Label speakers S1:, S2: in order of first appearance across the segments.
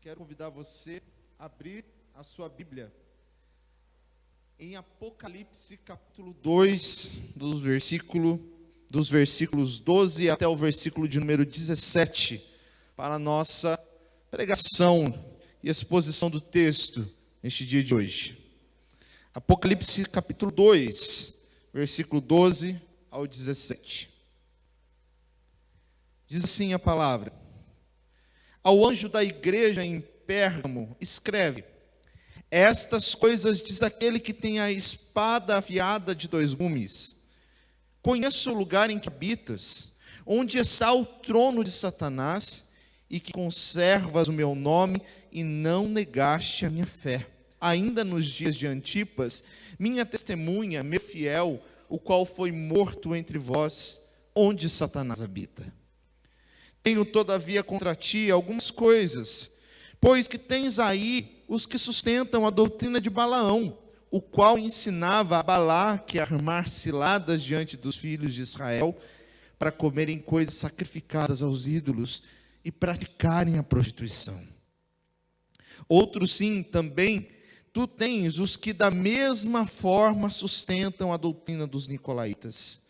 S1: quero convidar você a abrir a sua Bíblia em Apocalipse capítulo 2, dos versículos 12 até o versículo de número 17, para a nossa pregação e exposição do texto neste dia de hoje. Apocalipse capítulo 2, versículo 12 ao 17. Diz assim a palavra: ao anjo da igreja em Pérgamo, escreve: estas coisas diz aquele que tem a espada afiada de dois gumes. Conheço o lugar em que habitas, onde está o trono de Satanás, e que conservas o meu nome e não negaste a minha fé. Ainda nos dias de Antipas, minha testemunha, meu fiel, o qual foi morto entre vós, onde Satanás habita. Tenho, todavia, contra ti algumas coisas, pois que tens aí os que sustentam a doutrina de Balaão, o qual ensinava a Balaque a armar ciladas diante dos filhos de Israel, para comerem coisas sacrificadas aos ídolos e praticarem a prostituição. Outros sim, também, tu tens os que da mesma forma sustentam a doutrina dos nicolaítas.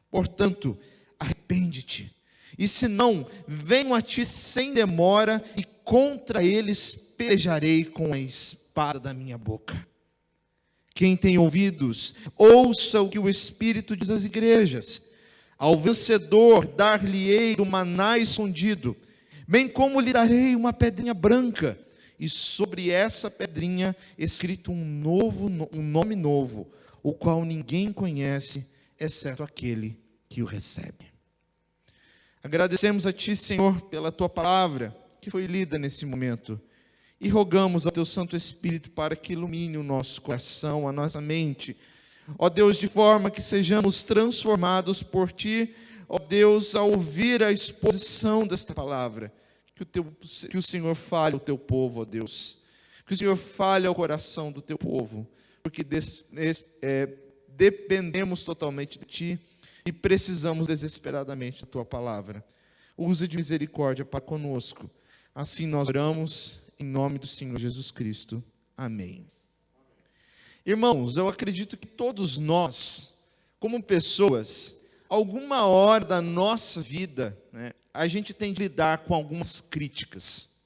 S1: Portanto, arrepende-te, e se não, venho a ti sem demora, e contra eles pelejarei com a espada da minha boca. Quem tem ouvidos, ouça o que o Espírito diz às igrejas. Ao vencedor dar-lhe-ei do maná escondido, bem como lhe darei uma pedrinha branca, e sobre essa pedrinha escrito um nome novo, o qual ninguém conhece, exceto aquele que o recebe. Agradecemos a Ti, Senhor, pela Tua palavra, que foi lida nesse momento, e rogamos ao Teu Santo Espírito para que ilumine o nosso coração, a nossa mente, ó Deus, de forma que sejamos transformados por Ti, ó Deus, ao ouvir a exposição desta palavra, que o Senhor fale ao Teu povo, ó Deus, que o Senhor fale ao coração do Teu povo, porque dependemos totalmente de Ti, e precisamos desesperadamente da Tua palavra. Use de misericórdia para conosco. Assim nós oramos, em nome do Senhor Jesus Cristo. Amém. Irmãos, eu acredito que todos nós, como pessoas, alguma hora da nossa vida, a gente tem de lidar com algumas críticas.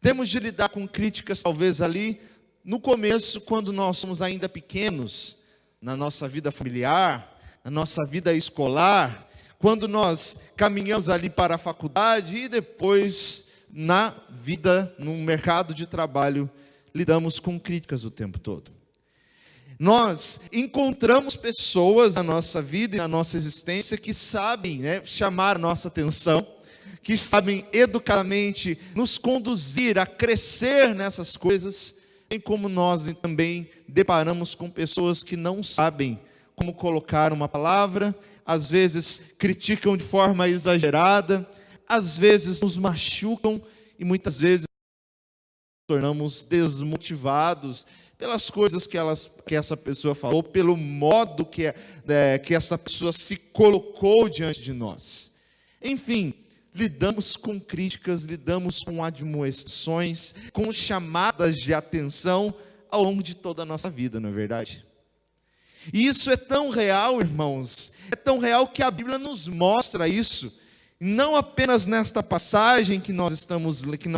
S1: Temos de lidar com críticas talvez ali no começo, quando nós somos ainda pequenos, na nossa vida familiar, na nossa vida escolar, quando nós caminhamos ali para a faculdade e depois na vida, no mercado de trabalho, lidamos com críticas o tempo todo. Nós encontramos pessoas na nossa vida e na nossa existência que sabem chamar nossa atenção, que sabem educadamente nos conduzir a crescer nessas coisas, bem como nós também deparamos com pessoas que não sabem como colocar uma palavra, às vezes criticam de forma exagerada, às vezes nos machucam e muitas vezes nos tornamos desmotivados pelas coisas que essa pessoa falou, pelo modo que essa pessoa se colocou diante de nós. Enfim, lidamos com críticas, lidamos com admoestações, com chamadas de atenção ao longo de toda a nossa vida, não é verdade? E isso é tão real, irmãos, é tão real que a Bíblia nos mostra isso, não apenas nesta passagem que nós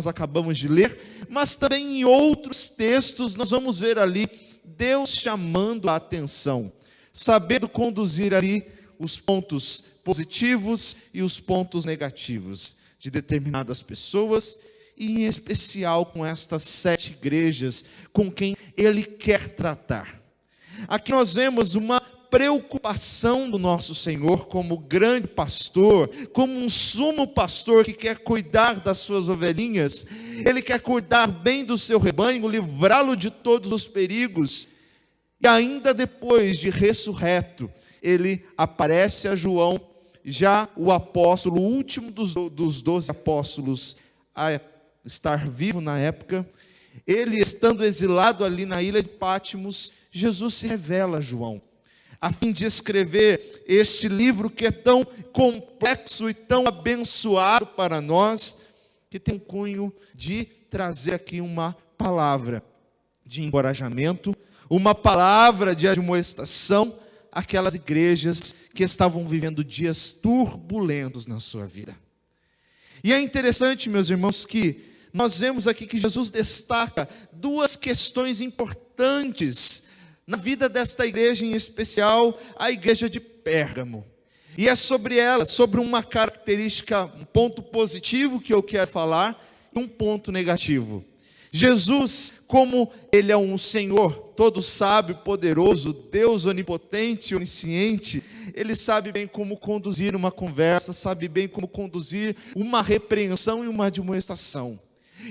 S1: acabamos de ler, mas também em outros textos nós vamos ver ali Deus chamando a atenção, sabendo conduzir ali os pontos positivos e os pontos negativos de determinadas pessoas, e em especial com estas 7 igrejas com quem Ele quer tratar. Aqui nós vemos uma preocupação do nosso Senhor como grande pastor, como um sumo pastor que quer cuidar das suas ovelhinhas. Ele quer cuidar bem do seu rebanho, livrá-lo de todos os perigos. E ainda depois de ressurreto, ele aparece a João, já o apóstolo, o último dos 12 apóstolos a estar vivo na época. Ele estando exilado ali na ilha de Pátimos, Jesus se revela a João, a fim de escrever este livro que é tão complexo e tão abençoado para nós, que tem um cunho de trazer aqui uma palavra de encorajamento, uma palavra de admoestação àquelas igrejas que estavam vivendo dias turbulentos na sua vida. E é interessante, meus irmãos, que nós vemos aqui que Jesus destaca duas questões importantes na vida desta igreja, em especial a igreja de Pérgamo. E é sobre ela, sobre uma característica, um ponto positivo que eu quero falar e um ponto negativo. Jesus, como Ele é um Senhor, todo sábio, poderoso, Deus onipotente, onisciente, Ele sabe bem como conduzir uma conversa, sabe bem como conduzir uma repreensão e uma admoestação.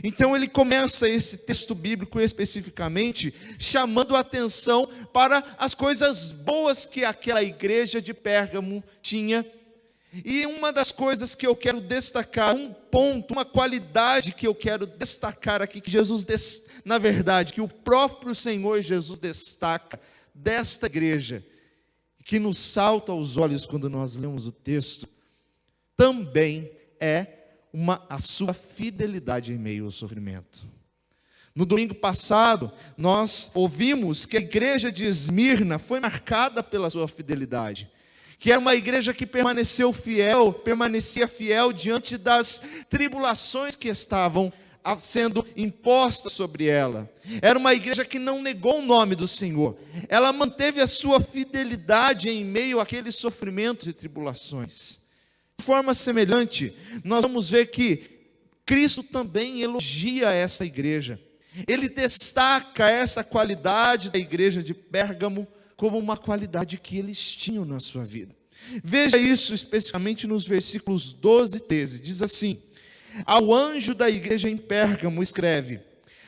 S1: Então ele começa esse texto bíblico especificamente chamando a atenção para as coisas boas que aquela igreja de Pérgamo tinha. E uma das coisas que eu quero destacar, um ponto, uma qualidade que eu quero destacar aqui, que Jesus, na verdade, que o próprio Senhor Jesus destaca desta igreja, que nos salta aos olhos quando nós lemos o texto, também é a sua fidelidade em meio ao sofrimento. No domingo passado, nós ouvimos que a igreja de Esmirna foi marcada pela sua fidelidade, que era uma igreja que permanecia fiel diante das tribulações que estavam sendo impostas sobre ela. Era uma igreja que não negou o nome do Senhor, ela manteve a sua fidelidade em meio àqueles sofrimentos e tribulações. De forma semelhante, nós vamos ver que Cristo também elogia essa igreja. Ele destaca essa qualidade da igreja de Pérgamo como uma qualidade que eles tinham na sua vida. Veja isso especificamente nos versículos 12 e 13. Diz assim: ao anjo da igreja em Pérgamo escreve: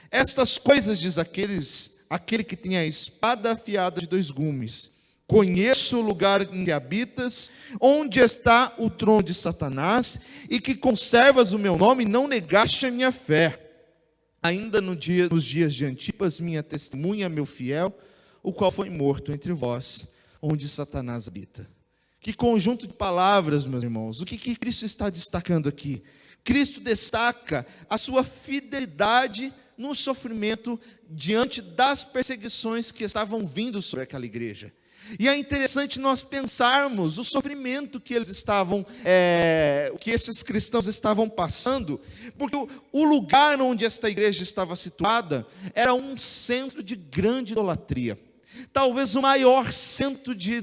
S1: estas coisas diz aquele que tem a espada afiada de 2 gumes. Conheço o lugar em que habitas, onde está o trono de Satanás, e que conservas o meu nome e não negaste a minha fé. Ainda nos dias de Antipas, minha testemunha, meu fiel, o qual foi morto entre vós, onde Satanás habita. Que conjunto de palavras, meus irmãos. O que Cristo está destacando aqui? Cristo destaca a sua fidelidade no sofrimento diante das perseguições que estavam vindo sobre aquela igreja. E é interessante nós pensarmos o sofrimento que que esses cristãos estavam passando, porque o lugar onde esta igreja estava situada era um centro de grande idolatria. Talvez o maior centro de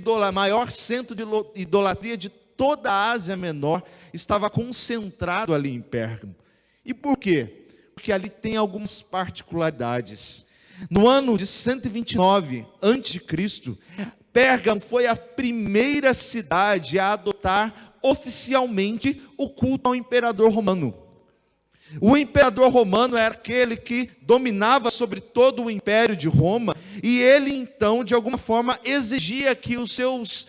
S1: idolatria de toda a Ásia Menor estava concentrado ali em Pérgamo. E por quê? Porque ali tem algumas particularidades. No ano de 129 a.C., Pérgamo foi a primeira cidade a adotar oficialmente o culto ao imperador romano. O imperador romano era aquele que dominava sobre todo o império de Roma, e ele então, de alguma forma, exigia que os seus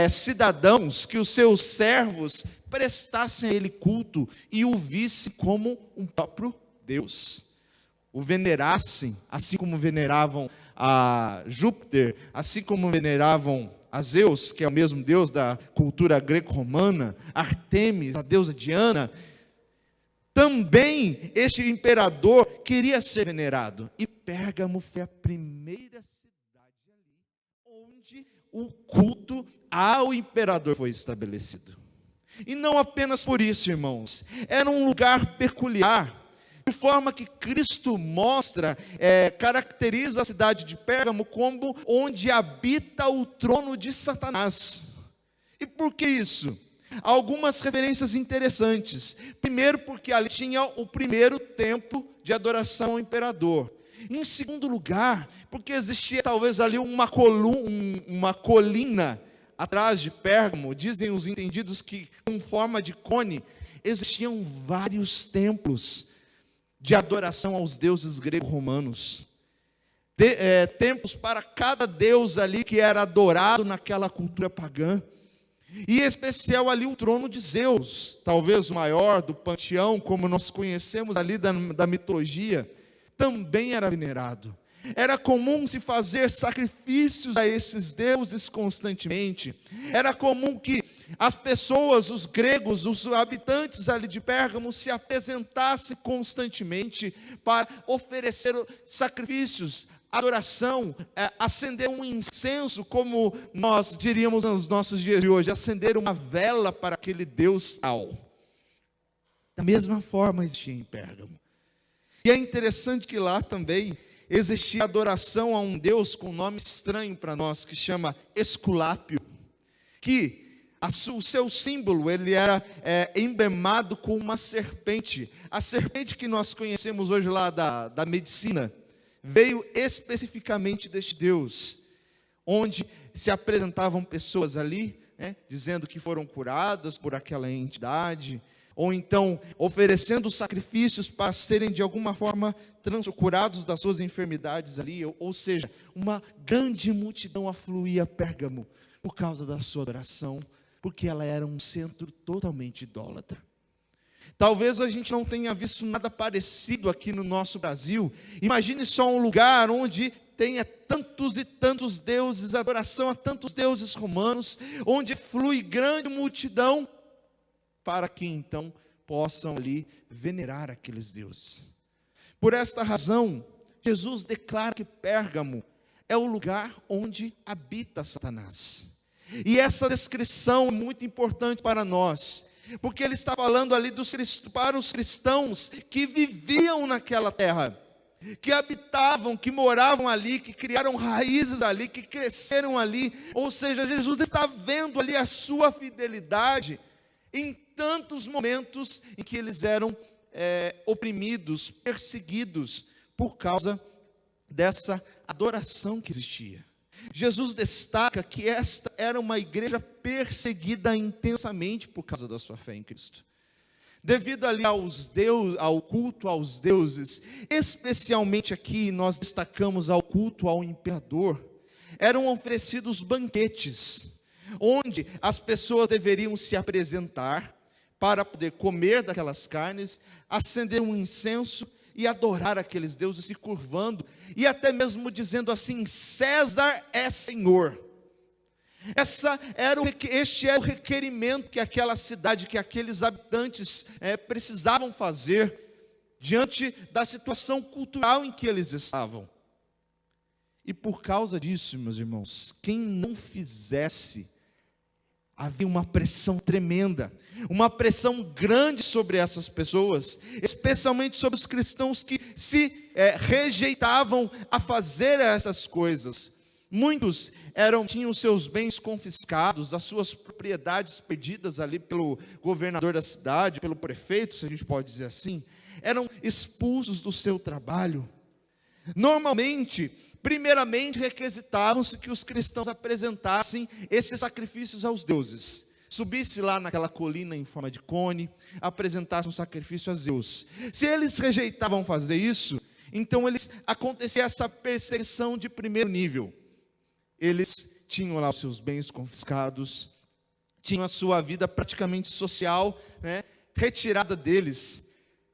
S1: cidadãos, que os seus servos prestassem a ele culto e o vissem como um próprio Deus. O venerassem, assim como veneravam a Júpiter, assim como veneravam a Zeus, que é o mesmo Deus da cultura greco-romana, Artemis, a deusa Diana. Também este imperador queria ser venerado. E Pérgamo foi a primeira cidade ali onde o culto ao imperador foi estabelecido. E não apenas por isso, irmãos. Era um lugar peculiar, de forma que Cristo caracteriza a cidade de Pérgamo como onde habita o trono de Satanás. E por que isso? Algumas referências interessantes. Primeiro, porque ali tinha o primeiro templo de adoração ao imperador. Em segundo lugar, porque existia talvez ali uma colina atrás de Pérgamo. Dizem os entendidos que, com forma de cone, existiam vários templos de adoração aos deuses grego-romanos. Templos para cada deus ali que era adorado naquela cultura pagã. E em especial ali o trono de Zeus, talvez o maior do panteão, como nós conhecemos ali da mitologia, também era venerado. Era comum se fazer sacrifícios a esses deuses constantemente. Era comum que as pessoas, os gregos, os habitantes ali de Pérgamo se apresentassem constantemente para oferecer sacrifícios, adoração, acender um incenso, como nós diríamos nos nossos dias de hoje, acender uma vela para aquele Deus tal. Da mesma forma existia em Pérgamo. E é interessante que lá também existia adoração a um Deus com um nome estranho para nós, que chama Esculápio, que o seu símbolo, ele era emblemado com uma serpente. A serpente que nós conhecemos hoje lá da medicina, veio especificamente deste Deus, onde se apresentavam pessoas ali, dizendo que foram curadas por aquela entidade, ou então oferecendo sacrifícios para serem de alguma forma curados das suas enfermidades ali, ou seja, uma grande multidão afluía a Pérgamo por causa da sua adoração, porque ela era um centro totalmente idólatra. Talvez a gente não tenha visto nada parecido aqui no nosso Brasil. Imagine só um lugar onde tenha tantos e tantos deuses, adoração a tantos deuses romanos, onde flui grande multidão, para que então possam ali venerar aqueles deuses. Por esta razão, Jesus declara que Pérgamo é o lugar onde habita Satanás. E essa descrição é muito importante para nós, porque ele está falando ali para os cristãos que viviam naquela terra, que habitavam, que moravam ali, que criaram raízes ali, que cresceram ali. Ou seja, Jesus está vendo ali a sua fidelidade em tantos momentos em que eles eram oprimidos, perseguidos por causa dessa adoração que existia. Jesus destaca que esta era uma igreja perseguida intensamente por causa da sua fé em Cristo. Devido ali ao culto aos deuses, especialmente aqui nós destacamos ao culto ao imperador, eram oferecidos banquetes, onde as pessoas deveriam se apresentar para poder comer daquelas carnes, acender um incenso e adorar aqueles deuses, se curvando, e até mesmo dizendo assim: César é Senhor. Este era o requerimento que aquela cidade, que aqueles habitantes precisavam fazer, diante da situação cultural em que eles estavam. E por causa disso, meus irmãos, quem não fizesse, havia uma pressão tremenda, uma pressão grande sobre essas pessoas, especialmente sobre os cristãos que se rejeitavam a fazer essas coisas. Muitos tinham seus bens confiscados, as suas propriedades perdidas ali pelo governador da cidade, pelo prefeito, se a gente pode dizer assim, eram expulsos do seu trabalho. Normalmente, primeiramente, requisitavam-se que os cristãos apresentassem esses sacrifícios aos deuses. Subisse lá naquela colina em forma de cone, apresentasse um sacrifício a Zeus. Se eles rejeitavam fazer isso, então acontecia essa perseguição de primeiro nível. Eles tinham lá os seus bens confiscados, tinham a sua vida praticamente social, retirada deles.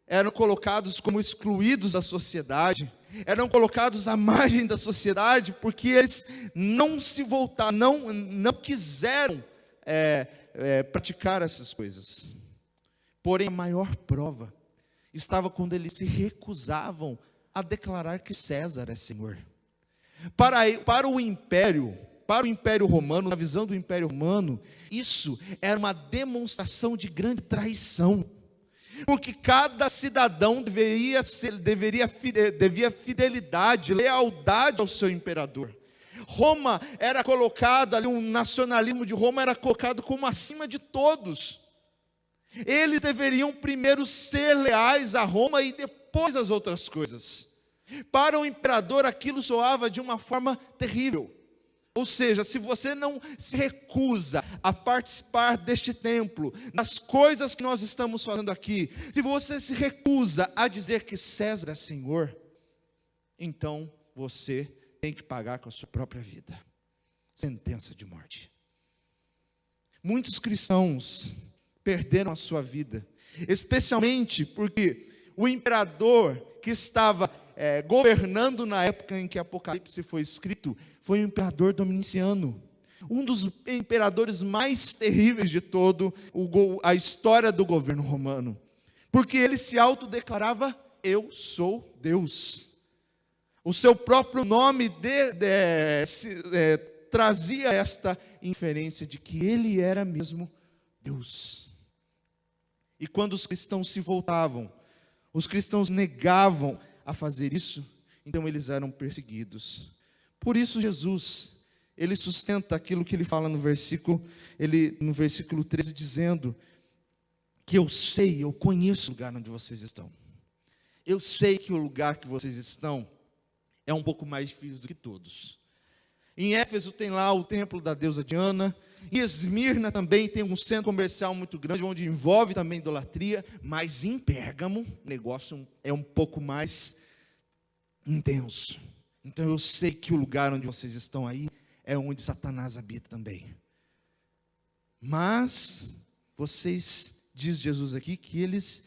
S1: Eram colocados como excluídos da sociedade, eram colocados à margem da sociedade, porque eles não se voltaram, não quiseram praticar essas coisas. Porém, a maior prova estava quando eles se recusavam a declarar que César é Senhor. Para o Império Romano, na visão do Império Romano, isso era uma demonstração de grande traição, porque cada cidadão devia fidelidade, lealdade ao seu imperador. Roma era colocado ali, o nacionalismo de Roma era colocado como acima de todos. Eles deveriam primeiro ser leais a Roma e depois as outras coisas. Para o imperador aquilo soava de uma forma terrível. Ou seja, se você não se recusa a participar deste templo, das coisas que nós estamos fazendo aqui, se você se recusa a dizer que César é Senhor, então você tem que pagar com a sua própria vida. Sentença de morte. Muitos cristãos perderam a sua vida, especialmente porque o imperador que estava governando na época em que Apocalipse foi escrito, foi o imperador Domiciano. um dos imperadores mais terríveis de todo a história do governo romano, porque ele se autodeclarava: eu sou Deus. O seu próprio nome trazia esta inferência de que ele era mesmo Deus. E quando os cristãos se voltavam, os cristãos negavam a fazer isso, então eles eram perseguidos. Por isso Jesus, ele sustenta aquilo que ele fala no versículo 13, dizendo que eu conheço o lugar onde vocês estão. Eu sei que o lugar que vocês estão é um pouco mais difícil do que todos. Em Éfeso tem lá o templo da deusa Diana. Em Esmirna também tem um centro comercial muito grande, onde envolve também idolatria. Mas em Pérgamo, o negócio é um pouco mais intenso. Então eu sei que o lugar onde vocês estão aí é onde Satanás habita também. Mas vocês, diz Jesus aqui, que eles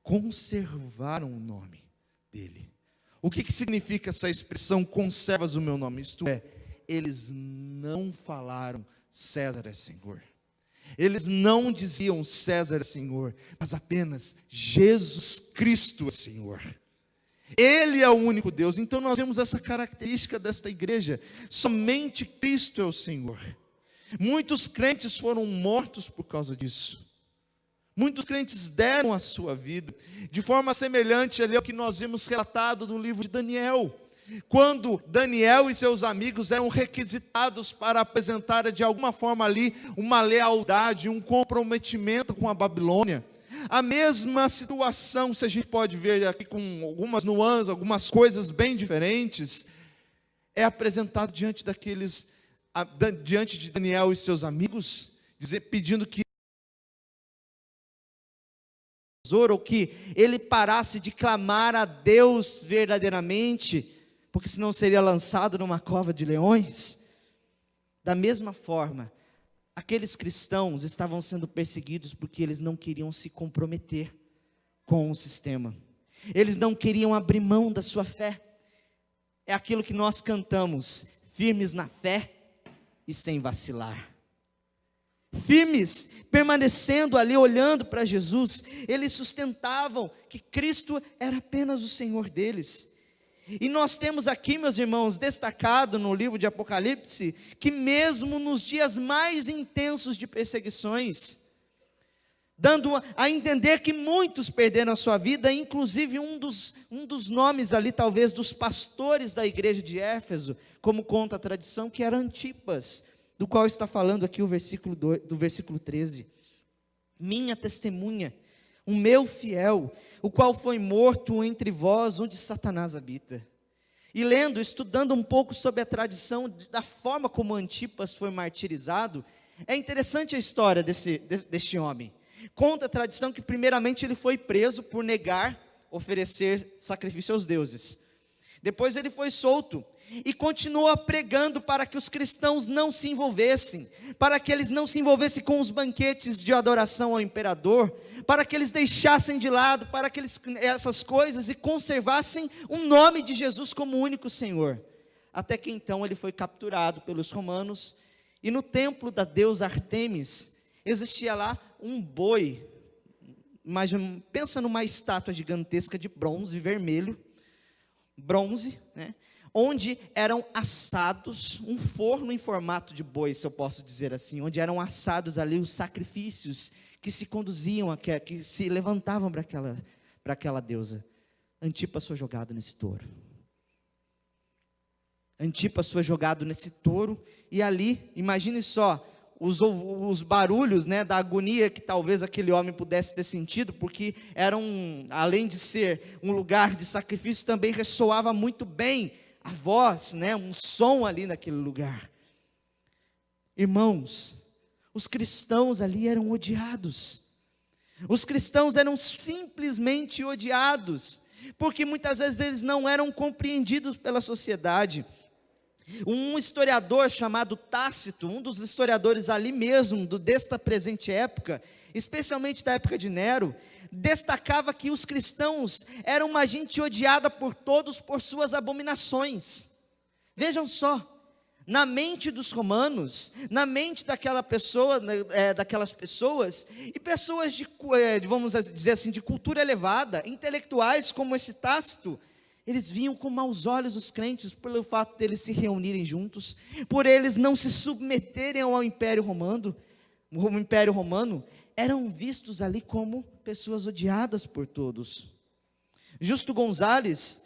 S1: conservaram o nome dele. O que significa essa expressão, conservas o meu nome? Isto é, eles não falaram César é Senhor. Eles não diziam César é Senhor, mas apenas Jesus Cristo é Senhor. Ele é o único Deus. Então nós vemos essa característica desta igreja: somente Cristo é o Senhor. Muitos crentes foram mortos por causa disso. Muitos crentes deram a sua vida, de forma semelhante ali ao que nós vimos relatado no livro de Daniel. Quando Daniel e seus amigos eram requisitados para apresentar de alguma forma ali uma lealdade, um comprometimento com a Babilônia. A mesma situação, se a gente pode ver aqui com algumas nuances, algumas coisas bem diferentes, é apresentado diante de Daniel e seus amigos, pedindo que ou que ele parasse de clamar a Deus verdadeiramente, porque senão seria lançado numa cova de leões. Da mesma forma, aqueles cristãos estavam sendo perseguidos porque eles não queriam se comprometer com o sistema. Eles não queriam abrir mão da sua fé. É aquilo que nós cantamos: firmes na fé e sem vacilar. Firmes, permanecendo ali, olhando para Jesus, eles sustentavam que Cristo era apenas o Senhor deles. E nós temos aqui, meus irmãos, destacado no livro de Apocalipse, que mesmo nos dias mais intensos de perseguições, dando a entender que muitos perderam a sua vida, inclusive um dos nomes ali, talvez, dos pastores da igreja de Éfeso, como conta a tradição, que era Antipas, do qual está falando aqui o versículo 13. Minha testemunha, o meu fiel, o qual foi morto entre vós, onde Satanás habita. E estudando um pouco sobre a tradição, da forma como Antipas foi martirizado, é interessante a história deste homem. Conta a tradição que primeiramente ele foi preso por negar oferecer sacrifício aos deuses. Depois ele foi solto e continua pregando para que os cristãos não se envolvessem, para que eles não se envolvessem com os banquetes de adoração ao imperador, para que eles deixassem de lado, para que eles essas coisas e conservassem o nome de Jesus como único Senhor. Até que então ele foi capturado pelos romanos, e no templo da deusa Artemis existia lá um boi, pensa numa estátua gigantesca de bronze vermelho, né? Onde eram assados, um forno em formato de boi, se eu posso dizer assim, onde eram assados ali os sacrifícios que se conduziam, que se levantavam para aquela deusa. Antipas foi jogado nesse touro. Antipas foi jogado nesse touro, e ali, imagine só, os barulhos, né, da agonia que talvez aquele homem pudesse ter sentido, porque além de ser um lugar de sacrifício, também ressoava muito bem a voz, né, um som ali naquele lugar. Irmãos, os cristãos ali eram odiados. Os cristãos eram simplesmente odiados, porque muitas vezes eles não eram compreendidos pela sociedade. Um historiador chamado Tácito, um dos historiadores ali mesmo, desta presente época, especialmente da época de Nero, destacava que os cristãos eram uma gente odiada por todos por suas abominações. Vejam só,
S2: na mente dos romanos, na mente daquela pessoa, daquelas pessoas, e pessoas vamos dizer assim, de cultura elevada, intelectuais como esse Tácito, eles viam com maus olhos os crentes, pelo fato deles se reunirem juntos, por eles não se submeterem ao Império Romano, eram vistos ali como pessoas odiadas por todos. Justo Gonzalez,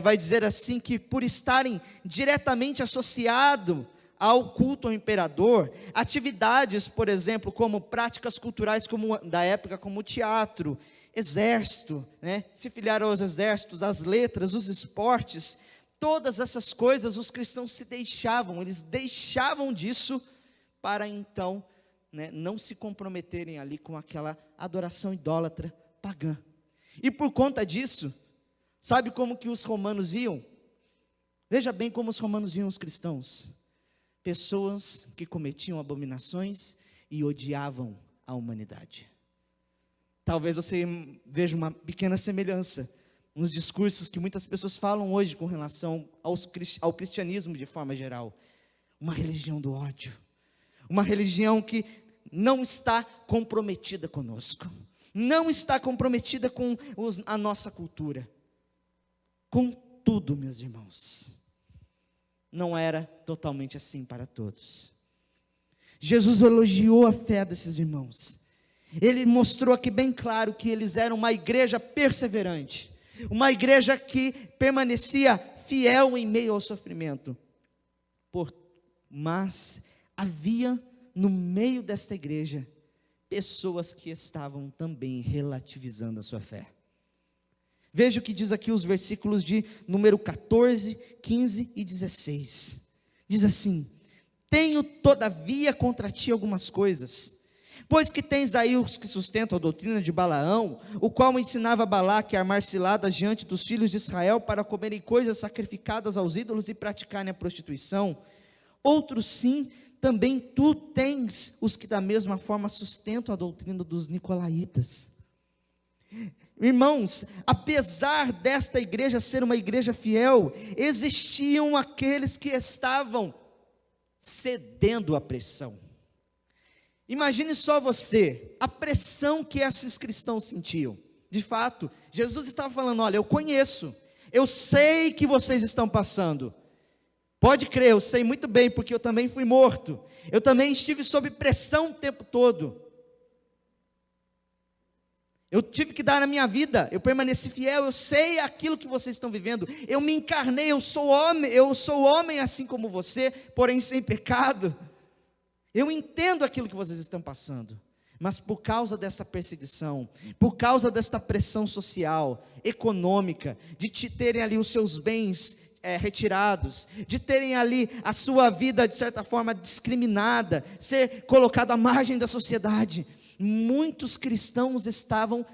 S2: vai dizer assim, que por estarem diretamente associados ao culto ao imperador, atividades, por exemplo, como práticas culturais da época, como teatro, exército, se filiaram aos exércitos, as letras, os esportes, todas essas coisas os cristãos eles deixavam disso, para então, não se comprometerem ali com aquela adoração idólatra pagã. E por conta disso, sabe como que os romanos viam? Veja bem como os romanos viam os cristãos. Pessoas que cometiam abominações e odiavam a humanidade. Talvez você veja uma pequena semelhança nos discursos que muitas pessoas falam hoje com relação ao cristianismo de forma geral. Uma religião do ódio. Uma religião que não está comprometida conosco. Não está comprometida com a nossa cultura. Contudo, meus irmãos, não era totalmente assim para todos. Jesus elogiou a fé desses irmãos. Ele mostrou aqui bem claro que eles eram uma igreja perseverante, uma igreja que permanecia fiel em meio ao sofrimento. Mas havia no meio desta igreja pessoas que estavam também relativizando a sua fé. Veja o que diz aqui os versículos de número 14, 15 e 16. Diz assim: tenho todavia contra ti algumas coisas, pois que tens aí os que sustentam a doutrina de Balaão, o qual ensinava Balaque a armar ciladas diante dos filhos de Israel para comerem coisas sacrificadas aos ídolos e praticarem a prostituição. Outros sim, também tu tens os que da mesma forma sustentam a doutrina dos nicolaítas. Irmãos, apesar desta igreja ser uma igreja fiel, existiam aqueles que estavam cedendo à pressão. Imagine só você, a pressão que esses cristãos sentiam. De fato, Jesus estava falando: olha, eu conheço, eu sei que vocês estão passando. Pode crer, eu sei muito bem, porque eu também fui morto. Eu também estive sob pressão o tempo todo. Eu tive que dar a minha vida, eu permaneci fiel, eu sei aquilo que vocês estão vivendo. Eu me encarnei, eu sou homem assim como você, porém sem pecado. Eu entendo aquilo que vocês estão passando. Mas por causa dessa perseguição, por causa desta pressão social, econômica, de terem ali os seus bens retirados, de terem ali a sua vida de certa forma discriminada, ser colocado à margem da sociedade, muitos cristãos estavam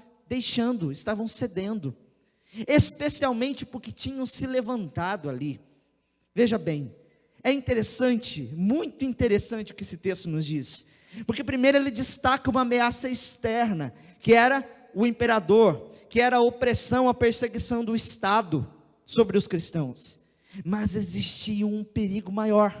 S2: cedendo, especialmente porque tinham se levantado ali. Veja bem, é interessante, muito interessante o que esse texto nos diz, porque primeiro ele destaca uma ameaça externa, que era o imperador, que era a opressão, a perseguição do Estado sobre os cristãos, mas existia um perigo maior,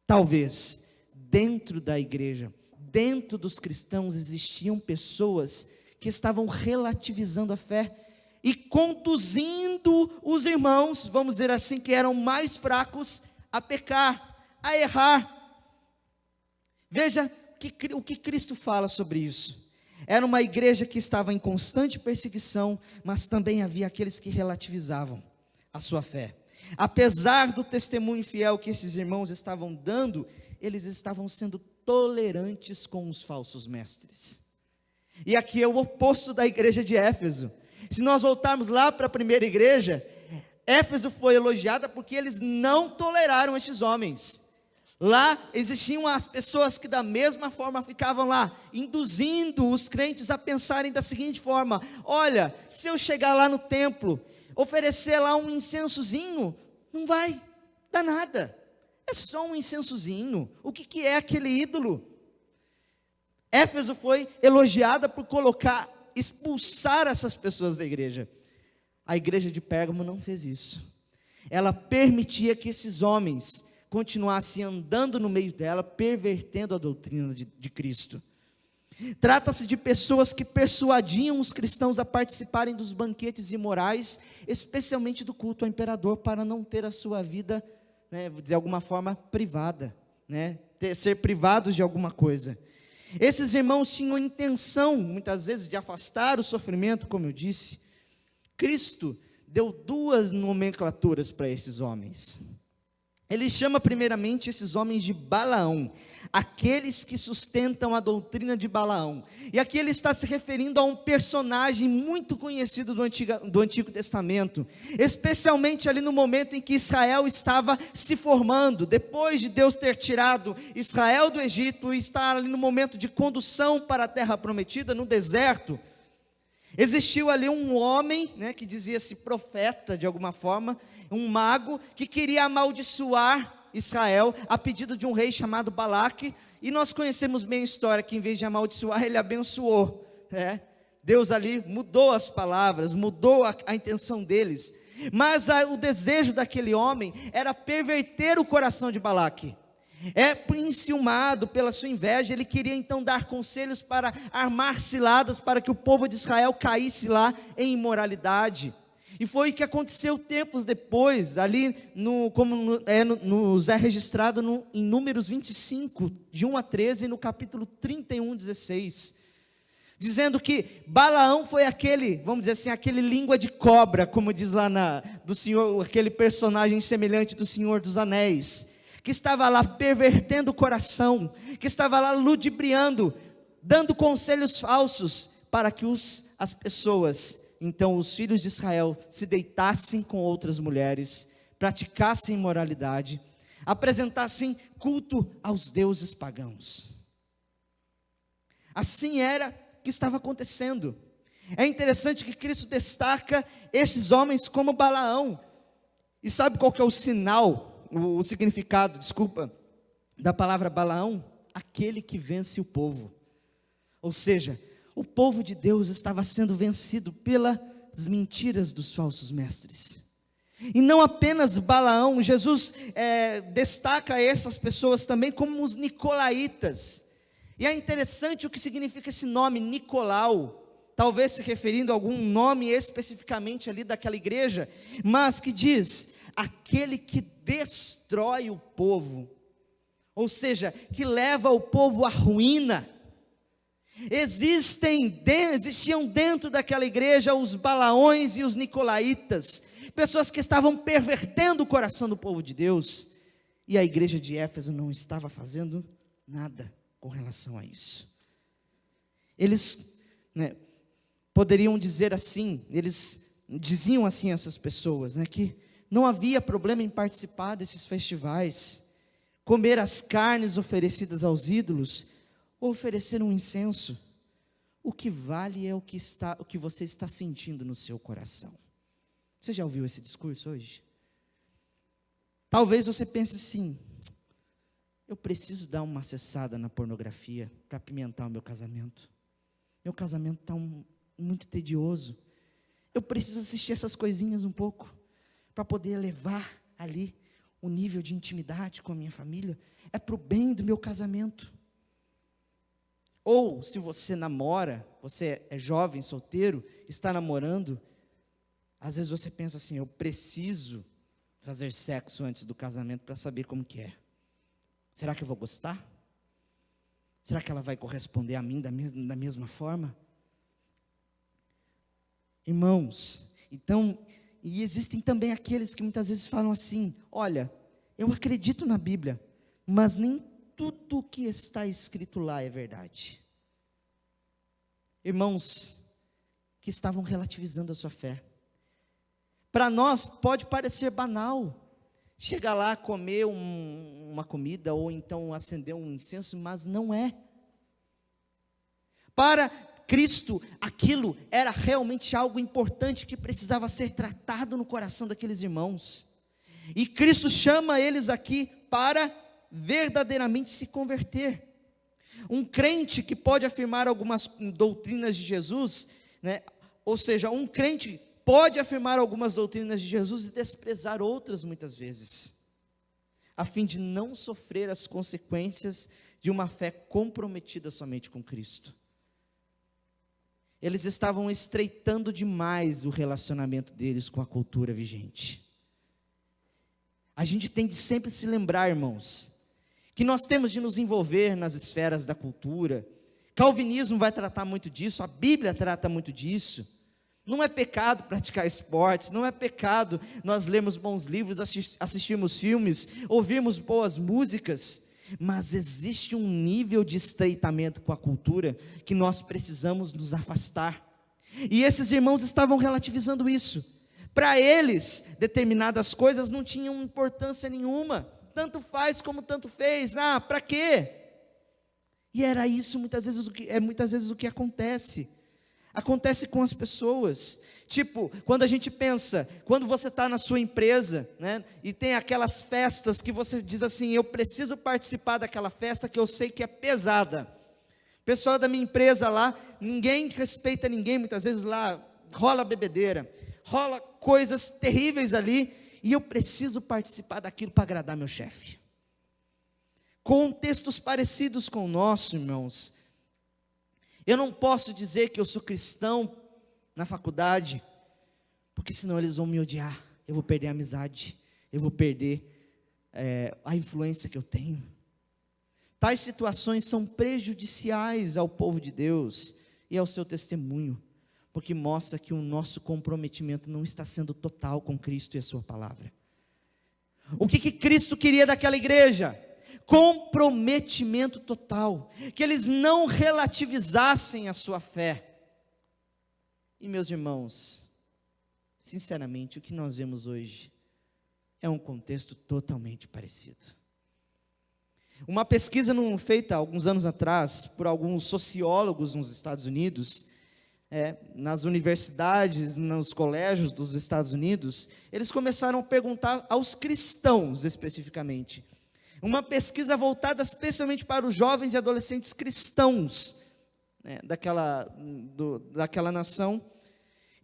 S2: talvez, dentro da igreja, dentro dos cristãos existiam pessoas que estavam relativizando a fé, e conduzindo os irmãos, vamos dizer assim, que eram mais fracos, a pecar, a errar. Veja o que Cristo fala sobre isso. Era uma igreja que estava em constante perseguição, mas também havia aqueles que relativizavam a sua fé. Apesar do testemunho fiel que esses irmãos estavam dando, eles estavam sendo tolerantes com os falsos mestres. E aqui é o oposto da igreja de Éfeso. Se nós voltarmos lá para a primeira igreja, Éfeso foi elogiada porque eles não toleraram esses homens. Lá existiam as pessoas que da mesma forma ficavam lá, induzindo os crentes a pensarem da seguinte forma: olha, se eu chegar lá no templo, oferecer lá um incensozinho, não vai dar nada, é só um incensozinho, o que é aquele ídolo? Éfeso foi elogiada por expulsar essas pessoas da igreja. A igreja de Pérgamo não fez isso. Ela permitia que esses homens continuasse andando no meio dela, pervertendo a doutrina de Cristo. Trata-se de pessoas que persuadiam os cristãos a participarem dos banquetes imorais, especialmente do culto ao imperador, para não ter a sua vida, de alguma forma, privada, ser privados de alguma coisa. Esses irmãos tinham a intenção, muitas vezes, de afastar o sofrimento, como eu disse. Cristo deu duas nomenclaturas para esses homens. Ele chama primeiramente esses homens de Balaão, aqueles que sustentam a doutrina de Balaão. E aqui ele está se referindo a um personagem muito conhecido do Antigo Testamento, especialmente ali no momento em que Israel estava se formando, depois de Deus ter tirado Israel do Egito e estar ali no momento de condução para a terra prometida, no deserto. Existiu ali um homem, que dizia-se profeta de alguma forma, um mago, que queria amaldiçoar Israel, a pedido de um rei chamado Balaque, e nós conhecemos bem a história, que em vez de amaldiçoar, ele abençoou, Deus ali mudou as palavras, mudou a intenção deles, mas o desejo daquele homem, era perverter o coração de Balaque. Enciumado pela sua inveja, ele queria então dar conselhos para armar ciladas, para que o povo de Israel caísse lá em imoralidade. E foi o que aconteceu tempos depois, ali, nos é registrado em Números 25, de 1 a 13, no capítulo 31, 16, dizendo que Balaão foi aquele, vamos dizer assim, aquele língua de cobra, como diz lá do Senhor, aquele personagem semelhante do Senhor dos Anéis, que estava lá pervertendo o coração, que estava lá ludibriando, dando conselhos falsos, para que as pessoas, então os filhos de Israel, se deitassem com outras mulheres, praticassem imoralidade, apresentassem culto aos deuses pagãos. Assim era que estava acontecendo. É interessante que Cristo destaca esses homens como Balaão. E sabe qual que é o significado, da palavra Balaão? Aquele que vence o povo. Ou seja, o povo de Deus estava sendo vencido pelas mentiras dos falsos mestres. E não apenas Balaão, Jesus destaca essas pessoas também como os nicolaítas. E é interessante o que significa esse nome, Nicolau, talvez se referindo a algum nome especificamente ali daquela igreja, mas que diz, aquele que destrói o povo, ou seja, que leva o povo à ruína. Existiam dentro daquela igreja os Balaões e os Nicolaítas, pessoas que estavam pervertendo o coração do povo de Deus, e a igreja de Éfeso não estava fazendo nada com relação a isso. Eles poderiam dizer assim, eles diziam assim a essas pessoas, que não havia problema em participar desses festivais, comer as carnes oferecidas aos ídolos, ou oferecer um incenso. O que vale é o que você está sentindo no seu coração. Você já ouviu esse discurso hoje? Talvez você pense assim, eu preciso dar uma acessada na pornografia para apimentar o meu casamento. Meu casamento está muito tedioso. Eu preciso assistir essas coisinhas um pouco, para poder elevar ali o nível de intimidade com a minha família. É para o bem do meu casamento. Ou, se você namora, você é jovem, solteiro, está namorando, às vezes você pensa assim, eu preciso fazer sexo antes do casamento para saber como que é. Será que eu vou gostar? Será que ela vai corresponder a mim da mesma forma? Irmãos, então, e existem também aqueles que muitas vezes falam assim, olha, eu acredito na Bíblia, mas nem tudo o que está escrito lá é verdade. Irmãos, que estavam relativizando a sua fé. Para nós pode parecer banal, chegar lá, comer uma comida, ou então acender um incenso, mas não é. Para Cristo, aquilo era realmente algo importante, que precisava ser tratado no coração daqueles irmãos. E Cristo chama eles aqui para verdadeiramente se converter. Um crente que pode afirmar algumas doutrinas de Jesus, ou seja, um crente pode afirmar algumas doutrinas de Jesus e desprezar outras muitas vezes. a fim de não sofrer as consequências de uma fé comprometida somente com Cristo. Eles estavam estreitando demais o relacionamento deles com a cultura vigente. A gente tem de sempre se lembrar, irmãos, que nós temos de nos envolver nas esferas da cultura. Calvinismo vai tratar muito disso, a Bíblia trata muito disso. Não é pecado praticar esportes, não é pecado nós lermos bons livros, assistirmos filmes, ouvirmos boas músicas, mas existe um nível de estreitamento com a cultura que nós precisamos nos afastar. E esses irmãos estavam relativizando isso. Para eles, determinadas coisas não tinham importância nenhuma, tanto faz como tanto fez. Para quê? E era isso muitas vezes o que acontece. Acontece com as pessoas. Tipo, quando a gente pensa, quando você está na sua empresa, né, e tem aquelas festas que você diz assim, eu preciso participar daquela festa que eu sei que é pesada. O pessoal da minha empresa lá, ninguém respeita ninguém, muitas vezes lá rola bebedeira, rola coisas terríveis ali, e eu preciso participar daquilo para agradar meu chefe. Contextos parecidos com o nosso, irmãos. Eu não posso dizer que eu sou cristão na faculdade, porque senão eles vão me odiar, eu vou perder a amizade, eu vou perder a influência que eu tenho. Tais situações são prejudiciais ao povo de Deus e ao seu testemunho, porque mostra que o nosso comprometimento não está sendo total com Cristo e a sua palavra. O que Cristo queria daquela igreja? Comprometimento total, que eles não relativizassem a sua fé. E meus irmãos, sinceramente, o que nós vemos hoje é um contexto totalmente parecido. Uma pesquisa feita alguns anos atrás por alguns sociólogos nos Estados Unidos, nas universidades, nos colégios dos Estados Unidos, eles começaram a perguntar aos cristãos especificamente. Uma pesquisa voltada especialmente para os jovens e adolescentes cristãos, daquela nação,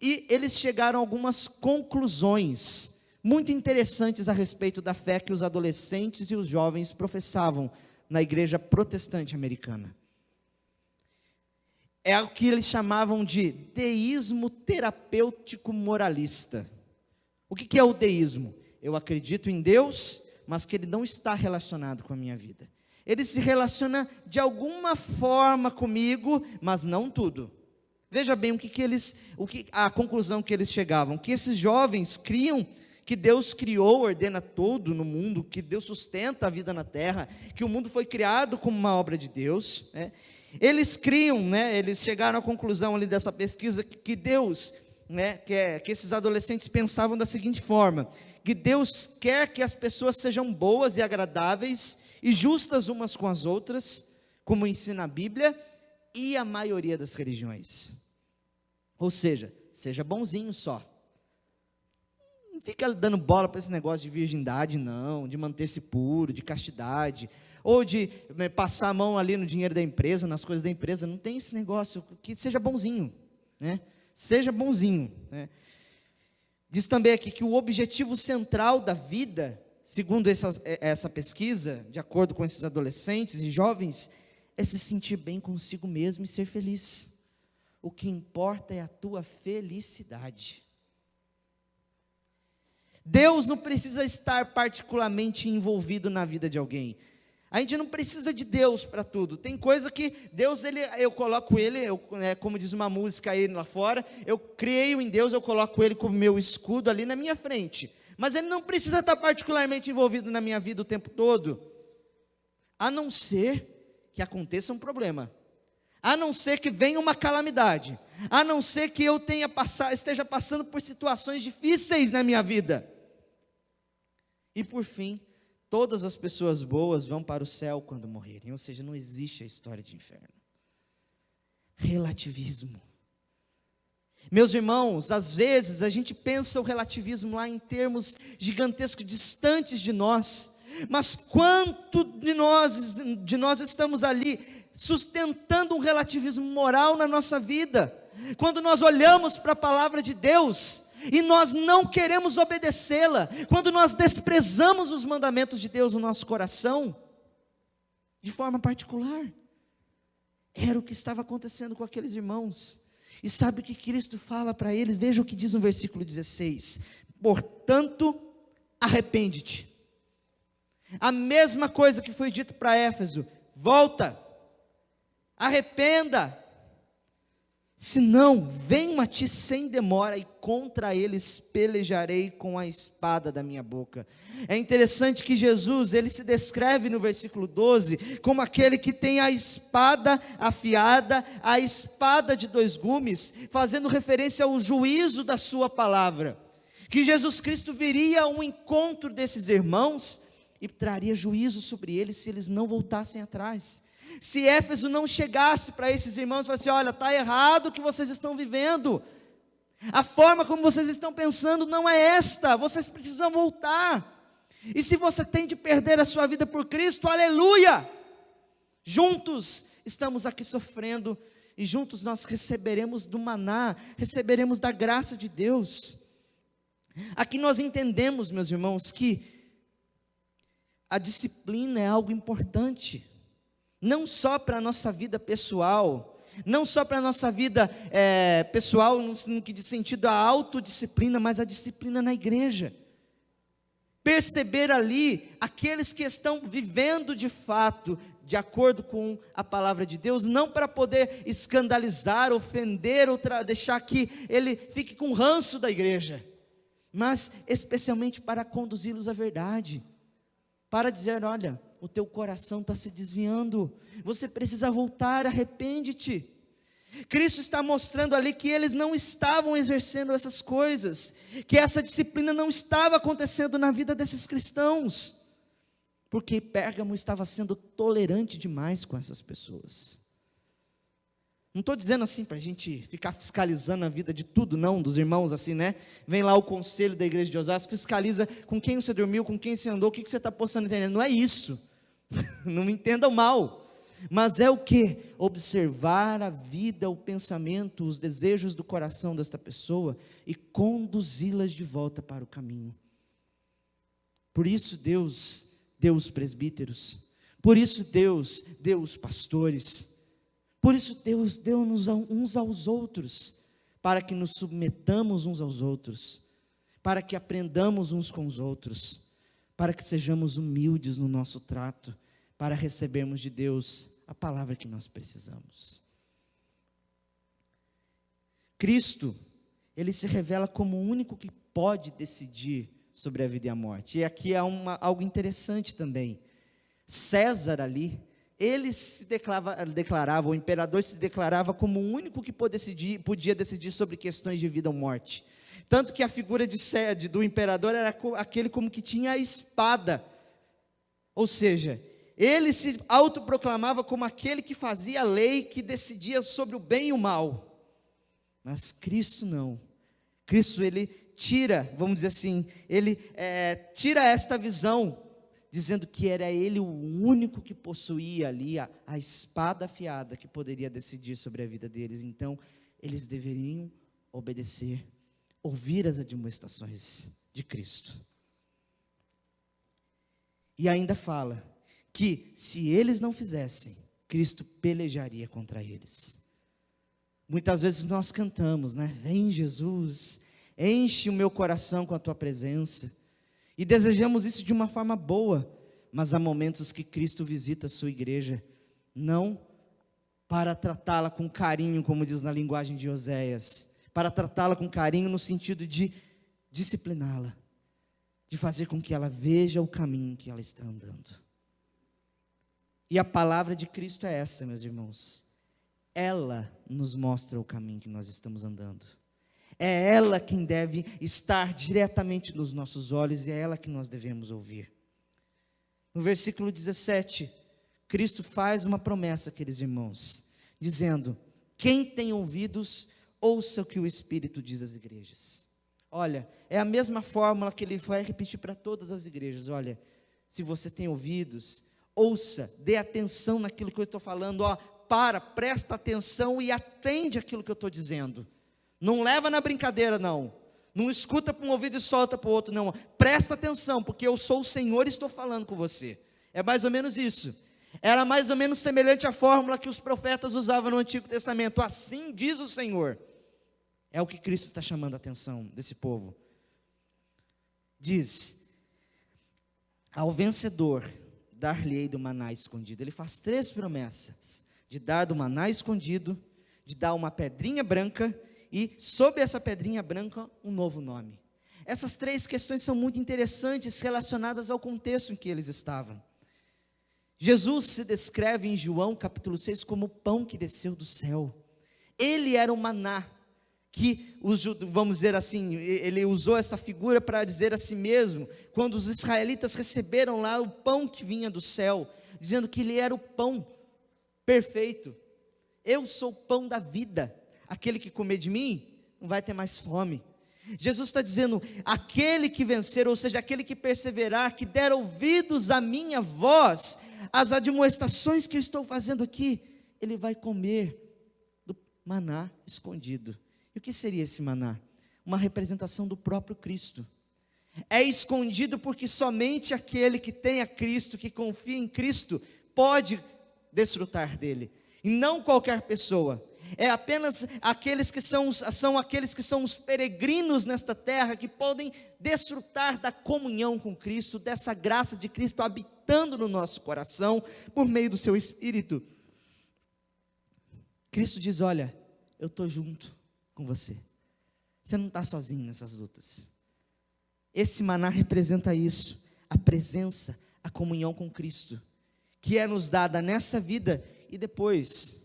S2: e eles chegaram a algumas conclusões muito interessantes a respeito da fé que os adolescentes e os jovens professavam na igreja protestante americana. É o que eles chamavam de deísmo terapêutico moralista. O que é o deísmo? Eu acredito em Deus, mas que Ele não está relacionado com a minha vida. Ele se relaciona de alguma forma comigo, mas não tudo. Veja bem a conclusão que eles chegavam, que esses jovens criam que Deus criou, ordena tudo no mundo, que Deus sustenta a vida na terra, que o mundo foi criado como uma obra de Deus, Eles criam, eles chegaram à conclusão ali dessa pesquisa, que Deus, que esses adolescentes pensavam da seguinte forma, que Deus quer que as pessoas sejam boas e agradáveis e justas umas com as outras, como ensina a Bíblia e a maioria das religiões. Ou seja bonzinho só. Não fica dando bola para esse negócio de virgindade, não, de manter-se puro, de castidade, ou de passar a mão ali no dinheiro da empresa, nas coisas da empresa. Não tem esse negócio, que seja bonzinho, Seja bonzinho, Diz também aqui que o objetivo central da vida, segundo essa pesquisa, de acordo com esses adolescentes e jovens, é se sentir bem consigo mesmo e ser feliz. O que importa é a tua felicidade. Deus não precisa estar particularmente envolvido na vida de alguém. A gente não precisa de Deus para tudo. Tem coisa que Deus, eu coloco Ele, como diz uma música aí lá fora, eu creio em Deus, eu coloco Ele como meu escudo ali na minha frente. Mas Ele não precisa estar particularmente envolvido na minha vida o tempo todo. A não ser que aconteça um problema. A não ser que venha uma calamidade. A não ser que eu esteja passando por situações difíceis na minha vida. E por fim, todas as pessoas boas vão para o céu quando morrerem. Ou seja, não existe a história de inferno. Relativismo. Meus irmãos, às vezes a gente pensa o relativismo lá em termos gigantescos, distantes de nós. Mas quanto de nós estamos ali sustentando um relativismo moral na nossa vida? Quando nós olhamos para a palavra de Deus, e nós não queremos obedecê-la, quando nós desprezamos os mandamentos de Deus no nosso coração, de forma particular. Era o que estava acontecendo com aqueles irmãos. E sabe o que Cristo fala para eles? Veja o que diz no versículo 16: portanto, arrepende-te. A mesma coisa que foi dito para Éfeso: volta, arrependa, senão venho a ti sem demora, e contra eles pelejarei com a espada da minha boca. É interessante que Jesus, ele se descreve no versículo 12, como aquele que tem a espada afiada, a espada de dois gumes, fazendo referência ao juízo da sua palavra, que Jesus Cristo viria ao encontro desses irmãos, e traria juízo sobre eles, se eles não voltassem atrás. Se Éfeso não chegasse para esses irmãos e falasse: olha, está errado o que vocês estão vivendo, a forma como vocês estão pensando não é esta, vocês precisam voltar, e se você tem de perder a sua vida por Cristo, aleluia, juntos estamos aqui sofrendo, e juntos nós receberemos do maná, receberemos da graça de Deus. Aqui nós entendemos, meus irmãos, que a disciplina é algo importante, não só para a nossa vida pessoal, não só para a nossa vida pessoal, no que diz sentido a autodisciplina, mas a disciplina na igreja. Perceber ali, aqueles que estão vivendo de fato, de acordo com a palavra de Deus, não para poder escandalizar, ofender, ou deixar que ele fique com ranço da igreja, mas especialmente para conduzi-los à verdade, para dizer: olha, o teu coração está se desviando, você precisa voltar, arrepende-te. Cristo está mostrando ali que eles não estavam exercendo essas coisas, que essa disciplina não estava acontecendo na vida desses cristãos, porque Pérgamo estava sendo tolerante demais com essas pessoas. Não estou dizendo assim para a gente ficar fiscalizando a vida de tudo, não, dos irmãos assim, né? Vem lá o conselho da igreja de Osasco, fiscaliza com quem você dormiu, com quem você andou, o que você está postando na internet. Não é isso, não me entendam mal, mas é o que? Observar a vida, o pensamento, os desejos do coração desta pessoa e conduzi-las de volta para o caminho. Por isso Deus deu os presbíteros, por isso Deus deu os pastores, por isso Deus deu-nos uns aos outros, para que nos submetamos uns aos outros, para que aprendamos uns com os outros, para que sejamos humildes no nosso trato, para recebermos de Deus a palavra que nós precisamos. Cristo, ele se revela como o único que pode decidir sobre a vida e a morte. E aqui há algo interessante também. César ali, ele se declarava, o imperador se declarava como o único que podia decidir sobre questões de vida ou morte. Tanto que a figura do imperador era aquele como que tinha a espada. Ou seja, ele se autoproclamava como aquele que fazia a lei, que decidia sobre o bem e o mal. Mas Cristo não. Cristo, ele tira, vamos dizer assim, ele tira esta visão, dizendo que era ele o único que possuía ali a espada afiada, que poderia decidir sobre a vida deles. Então, eles deveriam obedecer, ouvir as admoestações de Cristo. E ainda fala que se eles não fizessem, Cristo pelejaria contra eles. Muitas vezes nós cantamos, né? Vem Jesus, enche o meu coração com a tua presença, e desejamos isso de uma forma boa, mas há momentos que Cristo visita a sua igreja, não para tratá-la com carinho, como diz na linguagem de Oséias, para tratá-la com carinho no sentido de discipliná-la, de fazer com que ela veja o caminho que ela está andando. E a palavra de Cristo é essa, meus irmãos, ela nos mostra o caminho que nós estamos andando. É ela quem deve estar diretamente nos nossos olhos, e é ela que nós devemos ouvir. No versículo 17, Cristo faz uma promessa, queridos irmãos, dizendo: quem tem ouvidos, ouça o que o Espírito diz às igrejas. Olha, é a mesma fórmula que ele vai repetir para todas as igrejas. Olha, se você tem ouvidos, ouça, dê atenção naquilo que eu estou falando, presta atenção e atende aquilo que eu estou dizendo. Não leva na brincadeira, não. Não escuta para um ouvido e solta para o outro, não. Presta atenção, porque eu sou o Senhor e estou falando com você. É mais ou menos isso. Era mais ou menos semelhante à fórmula que os profetas usavam no Antigo Testamento. Assim diz o Senhor. É o que Cristo está chamando a atenção desse povo. Diz: ao vencedor dar-lhe-ei do maná escondido. Ele faz 3 promessas: de dar do maná escondido, de dar uma pedrinha branca e, sob essa pedrinha branca, um novo nome. Essas 3 questões são muito interessantes, relacionadas ao contexto em que eles estavam. Jesus se descreve em João capítulo 6 como o pão que desceu do céu. Ele era o maná, que, vamos dizer assim, ele usou essa figura para dizer a si mesmo, quando os israelitas receberam lá o pão que vinha do céu, dizendo que ele era o pão perfeito. Eu sou o pão da vida, aquele que comer de mim, não vai ter mais fome. Jesus está dizendo, aquele que vencer, ou seja, aquele que perseverar, que der ouvidos à minha voz, as admoestações que eu estou fazendo aqui, ele vai comer do maná escondido. E o que seria esse maná? Uma representação do próprio Cristo. É escondido porque somente aquele que tem a Cristo, que confia em Cristo, pode desfrutar dele, e não qualquer pessoa. É apenas aqueles que são aqueles que são os peregrinos nesta terra, que podem desfrutar da comunhão com Cristo, dessa graça de Cristo habitando no nosso coração, por meio do seu Espírito. Cristo diz: olha, eu estou junto com você, você não está sozinho nessas lutas. Esse maná representa isso, a presença, a comunhão com Cristo, que é nos dada nessa vida e depois,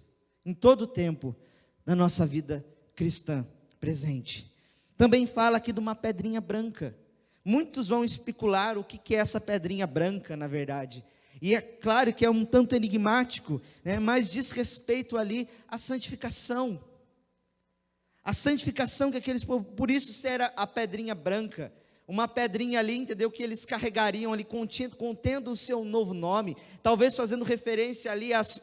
S2: em todo o tempo da nossa vida cristã presente. Também fala aqui de uma pedrinha branca. Muitos vão especular o que é essa pedrinha branca, na verdade. E é claro que é um tanto enigmático, né? Mas diz respeito ali à santificação. A santificação que aqueles povos, por isso era a pedrinha branca. Uma pedrinha ali, entendeu? Que eles carregariam ali, contendo o seu novo nome. Talvez fazendo referência ali às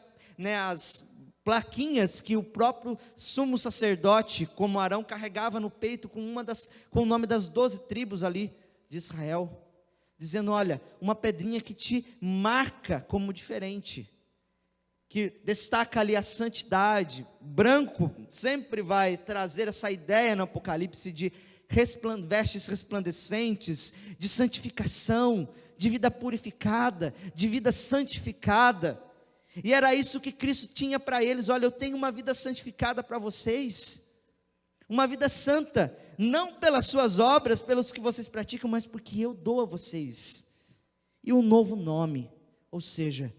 S2: plaquinhas que o próprio sumo sacerdote, como Arão, carregava no peito com o nome das 12 tribos ali de Israel, dizendo: olha, uma pedrinha que te marca como diferente, que destaca ali a santidade. Branco sempre vai trazer essa ideia no Apocalipse de vestes resplandecentes, de santificação, de vida purificada, de vida santificada. E era isso que Cristo tinha para eles: olha, eu tenho uma vida santificada para vocês, uma vida santa, não pelas suas obras, pelos que vocês praticam, mas porque eu dou a vocês. E um novo nome, ou seja,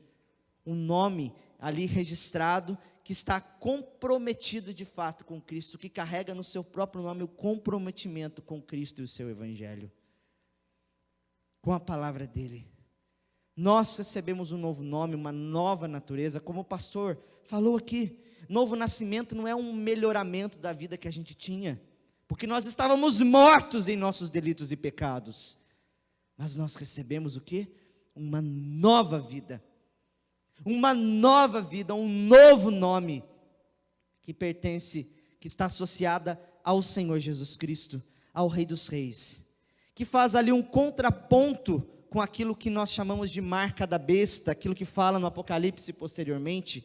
S2: um nome ali registrado, que está comprometido de fato com Cristo, que carrega no seu próprio nome o comprometimento com Cristo e o seu Evangelho, com a palavra dele. Nós recebemos um novo nome, uma nova natureza, como o pastor falou aqui. Novo nascimento não é um melhoramento da vida que a gente tinha, porque nós estávamos mortos em nossos delitos e pecados, mas nós recebemos o quê? Uma nova vida, um novo nome, que pertence, que está associada ao Senhor Jesus Cristo, ao Rei dos Reis, que faz ali um contraponto com aquilo que nós chamamos de marca da besta, aquilo que fala no Apocalipse posteriormente.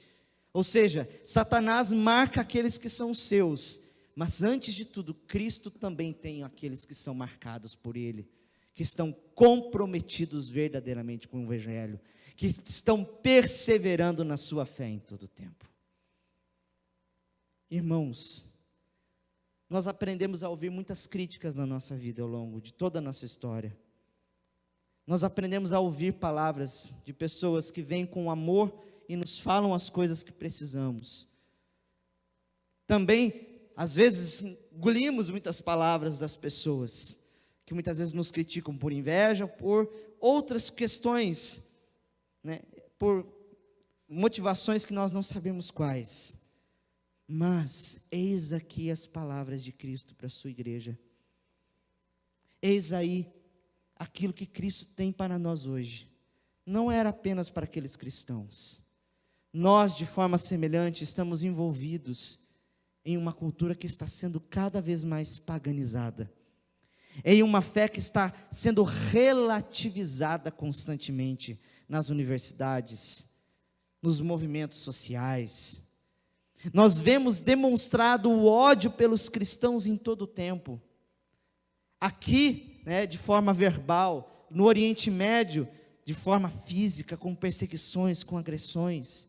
S2: Ou seja, Satanás marca aqueles que são seus, mas antes de tudo, Cristo também tem aqueles que são marcados por ele, que estão comprometidos verdadeiramente com o Evangelho, que estão perseverando na sua fé em todo o tempo. Irmãos, nós aprendemos a ouvir muitas críticas na nossa vida ao longo de toda a nossa história. Nós aprendemos a ouvir palavras de pessoas que vêm com amor e nos falam as coisas que precisamos. Também, às vezes, engolimos muitas palavras das pessoas, que muitas vezes nos criticam por inveja, por outras questões, né, por motivações que nós não sabemos quais. Mas, eis aqui as palavras de Cristo para a sua igreja. Eis aí aquilo que Cristo tem para nós hoje. Não era apenas para aqueles cristãos. Nós, de forma semelhante, estamos envolvidos em uma cultura que está sendo cada vez mais paganizada. em uma fé que está sendo relativizada constantemente nas universidades, nos movimentos sociais. Nós vemos demonstrado o ódio pelos cristãos em todo o tempo. Aqui, de forma verbal, no Oriente Médio, de forma física, com perseguições, com agressões.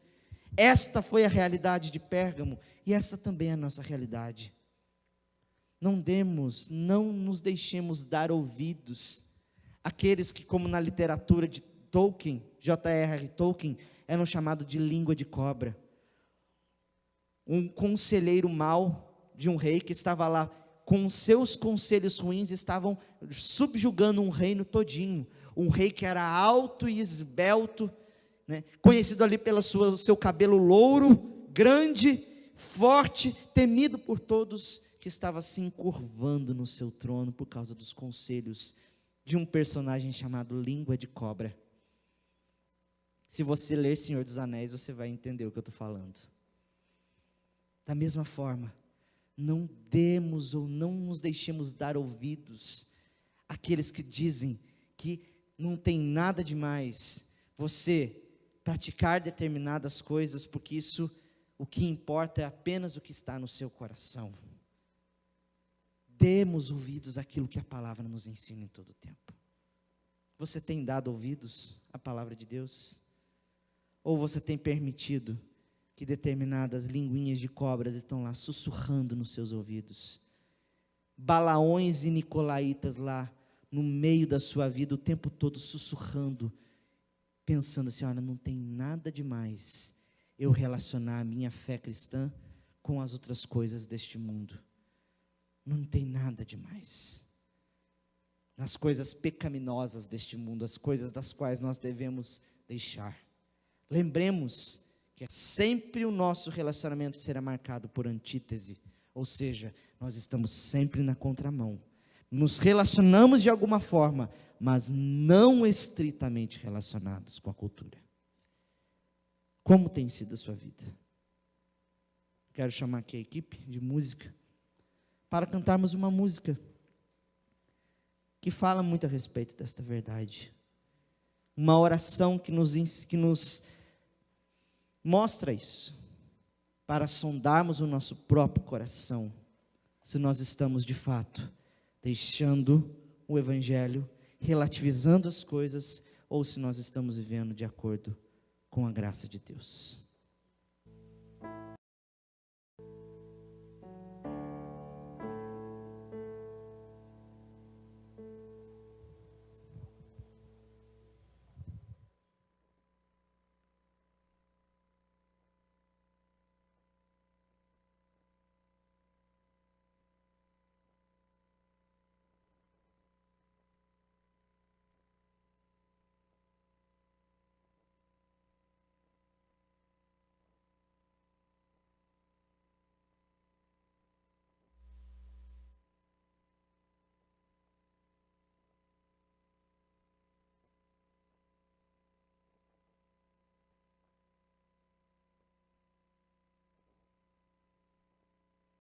S2: Esta foi a realidade de Pérgamo, e essa também é a nossa realidade. Não nos deixemos dar ouvidos àqueles que, como na literatura de Tolkien, J.R.R. Tolkien, eram chamados de língua de cobra. Um conselheiro mau de um rei que estava lá, com seus conselhos ruins, estavam subjugando um reino todinho. Um rei que era alto e esbelto, conhecido ali pelo seu cabelo louro, grande, forte, temido por todos, que estava se encurvando no seu trono por causa dos conselhos de um personagem chamado Língua de Cobra. Se você ler Senhor dos Anéis, você vai entender o que eu estou falando. Da mesma forma, não demos ou não nos deixemos dar ouvidos àqueles que dizem que não tem nada demais você praticar determinadas coisas, porque isso, o que importa é apenas o que está no seu coração. Demos ouvidos àquilo que a palavra nos ensina em todo o tempo. Você tem dado ouvidos à palavra de Deus? Ou você tem permitido que determinadas linguinhas de cobras estão lá sussurrando nos seus ouvidos? Balaões e nicolaítas lá no meio da sua vida o tempo todo sussurrando, pensando assim: olha, não tem nada demais eu relacionar a minha fé cristã com as outras coisas deste mundo. Não tem nada demais. Nas coisas pecaminosas deste mundo, as coisas das quais nós devemos deixar. Lembremos que sempre o nosso relacionamento será marcado por antítese, ou seja, nós estamos sempre na contramão. Nos relacionamos de alguma forma, mas não estritamente relacionados com a cultura. Como tem sido a sua vida? Quero chamar aqui a equipe de música para cantarmos uma música que fala muito a respeito desta verdade. Uma oração que nos mostra isso, para sondarmos o nosso próprio coração, se nós estamos de fato deixando o Evangelho, relativizando as coisas, ou se nós estamos vivendo de acordo com a graça de Deus.